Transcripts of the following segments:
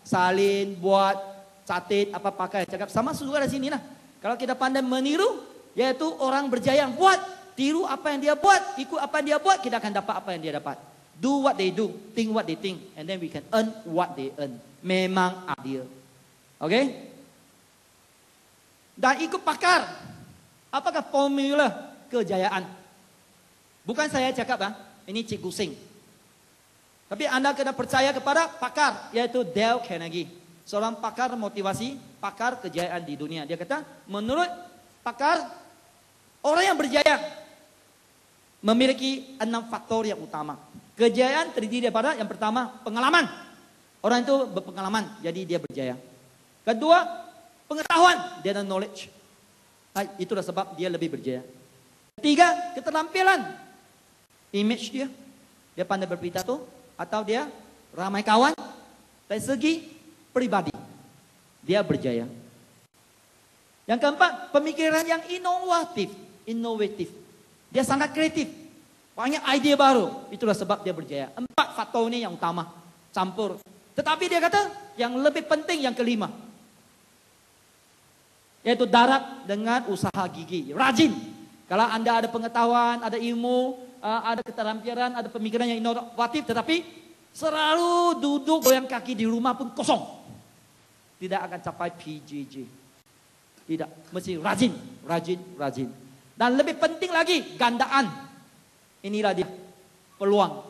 Salin, buat, catat, apa pakai. Cakap sama juga di sini lah. Kalau kita pandai meniru, yaitu orang berjaya yang buat, tiru apa yang dia buat, ikut apa yang dia buat, kita akan dapat apa yang dia dapat. Do what they do, think what they think, and then we can earn what they earn. Memang adil. Oke? Dan ikut pakar. Apakah formula kejayaan? Bukan saya cakap, ini Cikgu Sing. Tapi Anda kena percaya kepada pakar, yaitu Dale Carnegie. Seorang pakar motivasi, pakar kejayaan di dunia. Dia kata, menurut pakar, orang yang berjaya memiliki 6 faktor yang utama. Kejayaan terdiri daripada yang pertama, pengalaman. Orang itu berpengalaman, jadi dia berjaya. Kedua, pengetahuan, dia ada knowledge. Itulah sebab dia lebih berjaya. Ketiga, keterampilan. Image dia. Dia pandai berpidato atau dia ramai kawan. Dari segi pribadi, dia berjaya. Yang keempat, pemikiran yang inovatif. Dia sangat kreatif. Banyak ide baru. Itulah sebab dia berjaya. 4 faktor ini yang utama. Campur. Tetapi dia kata, yang lebih penting yang kelima. Yaitu darab dengan usaha gigi. Rajin. Kalau Anda ada pengetahuan, ada ilmu, ada keterampilan, ada pemikiran yang inovatif, tetapi selalu duduk goyang kaki di rumah pun kosong. Tidak akan capai PJJ. Tidak. Mesti rajin. Dan lebih penting lagi, gandaan. Inilah dia. Peluang.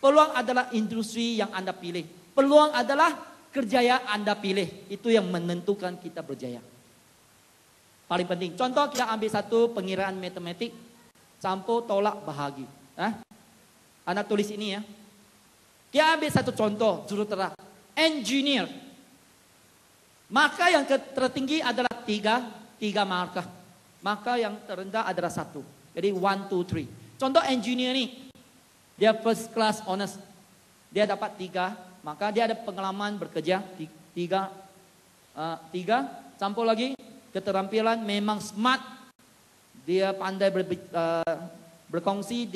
Peluang adalah industri yang Anda pilih. Peluang adalah kerjaya Anda pilih. Itu yang menentukan kita berjaya. Paling penting. Contoh kita ambil satu pengiraan matematik. Campur tolak bahagi. Anda tulis ini ya. Kita ambil satu contoh. Jurutera. Engineer. Maka yang tertinggi adalah 3 markah. Maka yang terendah adalah 1. Jadi 1, 2, 3. Contoh engineer ni. Dia first class honors. Dia dapat 3. Maka dia ada pengalaman bekerja. 3. Campur lagi. Keterampilan memang smart. Dia pandai berkongsi.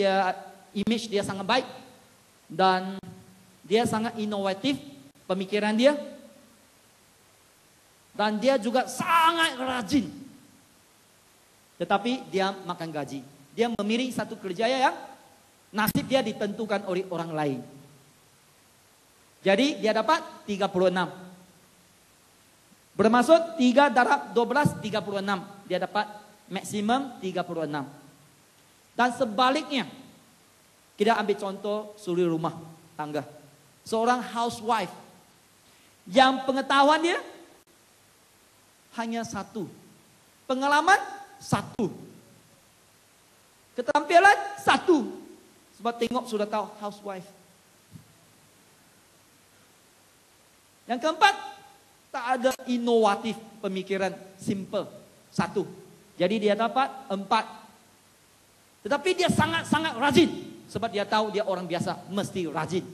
Image dia sangat baik. Dan dia sangat inovatif. Pemikiran dia. Dan dia juga sangat rajin. Tetapi dia makan gaji. Dia memilih satu kerjaya yang nasib dia ditentukan oleh orang lain. Jadi dia dapat 36. Bermaksud 3 darab 12, 36. Dia dapat maksimum 36. Dan sebaliknya, kita ambil contoh suri rumah tangga. Seorang housewife. Yang pengetahuan dia hanya 1. Pengalaman 1. Keterampilan 1. Sebab tengok sudah tahu housewife. Yang keempat, tak ada inovatif pemikiran, simple. 1. Jadi dia dapat 4. Tetapi dia sangat-sangat rajin. Sebab dia tahu dia orang biasa, mesti rajin.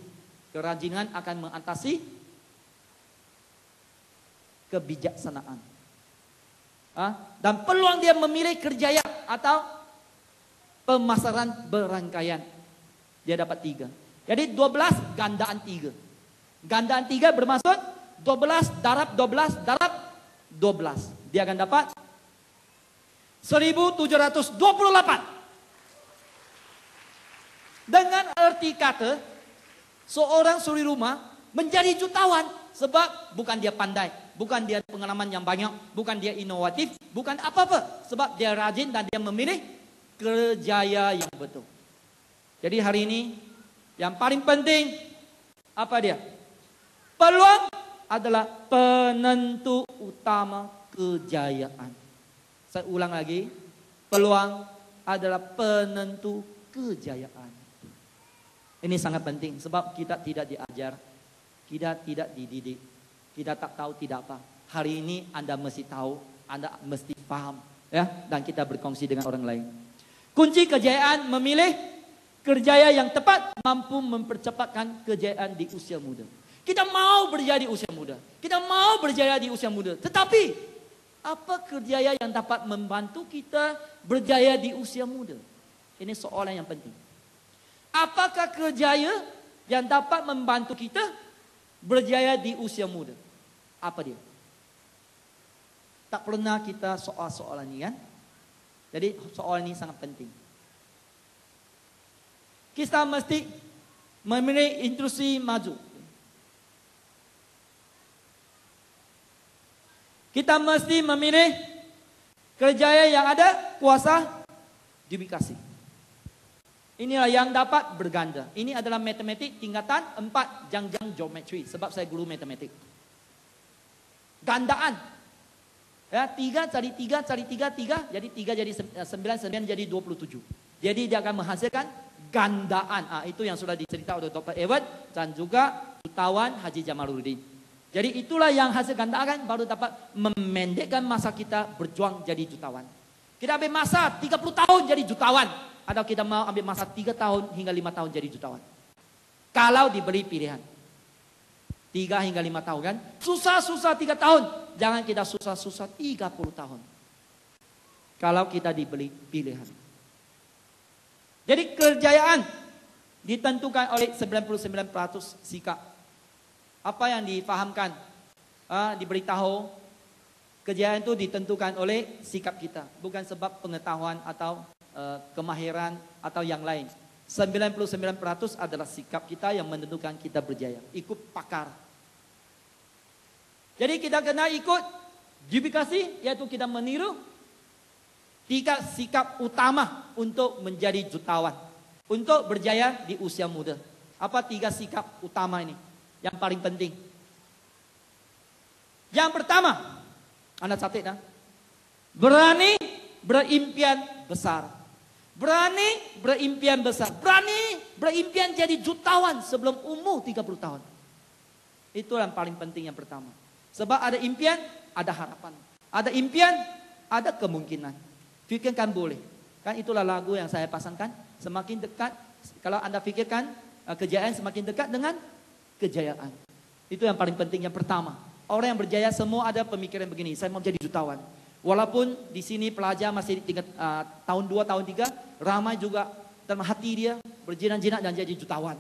Kerajinan akan mengatasi kebijaksanaan. Dan peluang dia memilih kerjaya atau pemasaran berangkaian. Dia dapat 3. Jadi 12 gandaan 3. Gandaan 3 bermaksud 12 darab 12 darab 12. Dia akan dapat 1728. Dengan arti kata, seorang suri rumah menjadi jutawan. Sebab bukan dia pandai, bukan dia pengalaman yang banyak, bukan dia inovatif, bukan apa-apa. Sebab dia rajin dan dia memilih kerjaya yang betul. Jadi hari ini, yang paling penting, apa dia? Peluang adalah penentu utama kejayaan. Saya ulang lagi, peluang adalah penentu kejayaan. Ini sangat penting sebab kita tidak diajar, kita tidak dididik, kita tak tahu tidak apa. Hari ini Anda mesti tahu, Anda mesti paham, ya, dan kita berkongsi dengan orang lain. Kunci kejayaan memilih kerjaya yang tepat mampu mempercepatkan kejayaan di usia muda. Kita mau berjaya di usia muda. Kita mau berjaya di usia muda. Tetapi, apa kerjaya yang dapat membantu kita berjaya di usia muda? Ini soalan yang penting. Apakah kerjaya yang dapat membantu kita berjaya di usia muda. Apa dia? Tak pernah kita soal-soalan ini kan? Jadi soal ini sangat penting. Kita mesti memilih instruksi maju. Kita mesti memilih kerjaya yang ada kuasa duplikasi. Inilah yang dapat berganda. Ini adalah matematik tingkatan 4 Jangjang geometri. Sebab saya guru matematik. Gandaan. Ya, 3 cari 3 cari 3, 3. Jadi 3 jadi 9, 9 jadi 27. Jadi dia akan menghasilkan gandaan. Itu yang sudah diceritakan oleh Dr. Edward dan juga Jutawan Haji Jamaluddin. Jadi itulah yang hasil gandaan baru dapat memendekkan masa kita berjuang jadi jutawan. Kita ambil masa 30 tahun jadi jutawan. Atau kita mau ambil masa 3 tahun hingga 5 tahun jadi jutawan. Kalau diberi pilihan. 3 hingga 5 tahun kan. Susah-susah 3 tahun. Jangan kita susah-susah 30 tahun. Kalau kita diberi pilihan. Jadi kejayaan ditentukan oleh 99% sikap. Apa yang difahamkan, diberitahu, kejayaan itu ditentukan oleh sikap kita. Bukan sebab pengetahuan atau kemahiran atau yang lain. 99% adalah sikap kita yang menentukan kita berjaya. Ikut pakar. Jadi kita kena ikut duplikasi, yaitu kita meniru 3 sikap utama untuk menjadi jutawan. Untuk berjaya di usia muda. Apa 3 sikap utama ini? Yang paling penting. Yang pertama, Anda catat ya. Berani berimpian besar. Berani berimpian besar. Berani berimpian jadi jutawan sebelum umur 30 tahun. Itu yang paling penting yang pertama. Sebab ada impian, ada harapan. Ada impian, ada kemungkinan. Fikirkan boleh. Kan itulah lagu yang saya pasangkan. Semakin dekat, kalau Anda fikirkan kejayaan semakin dekat dengan kejayaan. Itu yang paling penting yang pertama. Orang yang berjaya semua ada pemikiran begini, saya mau jadi jutawan. Walaupun di sini pelajar masih tingkat tahun 2, tahun 3, ramai juga dalam hati dia berjinak-jinak dan jadi jutawan.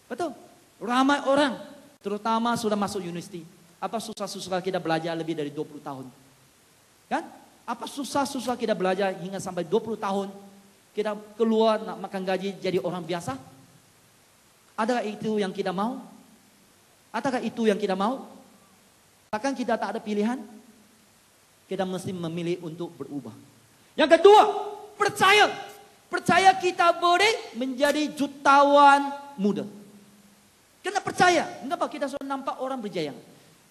Betul? Ramai orang, terutama sudah masuk universiti. Apa susah-susah kita belajar lebih dari 20 tahun? Kan? Apa susah-susah kita belajar hingga sampai 20 tahun? Kita keluar nak makan gaji jadi orang biasa? Adakah itu yang kita mau? Adakah itu yang kita mau? Takkan kita tak ada pilihan? Kita mesti memilih untuk berubah. Yang kedua, percaya. Percaya kita boleh menjadi jutawan muda. Kena percaya. Kenapa kita sudah nampak orang berjaya?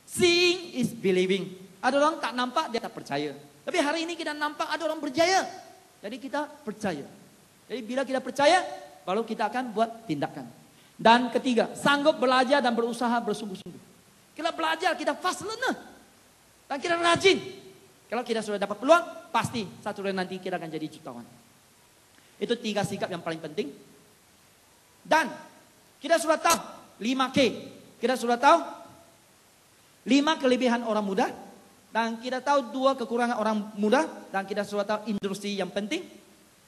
Seeing is believing. Ada orang tak nampak, dia tak percaya. Tapi hari ini kita nampak ada orang berjaya. Jadi kita percaya. Jadi bila kita percaya, baru kita akan buat tindakan. Dan ketiga, sanggup belajar dan berusaha bersungguh-sungguh. Kita belajar, kita fast learner. Dan kita rajin. Kalau kita sudah dapat peluang, pasti satu hari nanti kita akan jadi jutawan. Itu 3 sikap yang paling penting. Dan kita sudah tahu 5K. Kita sudah tahu 5 kelebihan orang muda. Dan kita tahu 2 kekurangan orang muda. Dan kita sudah tahu industri yang penting.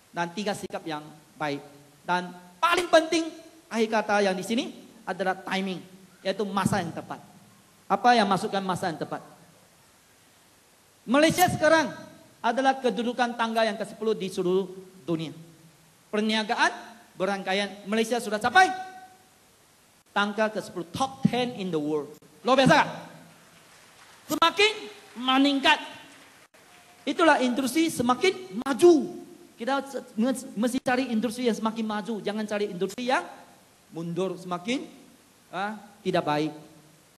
Dan 3 sikap yang baik. Dan paling penting, akhir kata yang di sini adalah timing, yaitu masa yang tepat. Apa yang masukkan masa yang tepat? Malaysia sekarang adalah kedudukan tangga yang ke-10 di seluruh dunia. Perniagaan, berangkaian, Malaysia sudah capai tangga ke-10, top 10 in the world. Luar biasa kan? Semakin meningkat. Itulah industri semakin maju. Kita mesti cari industri yang semakin maju. Jangan cari industri yang mundur, semakin tidak baik.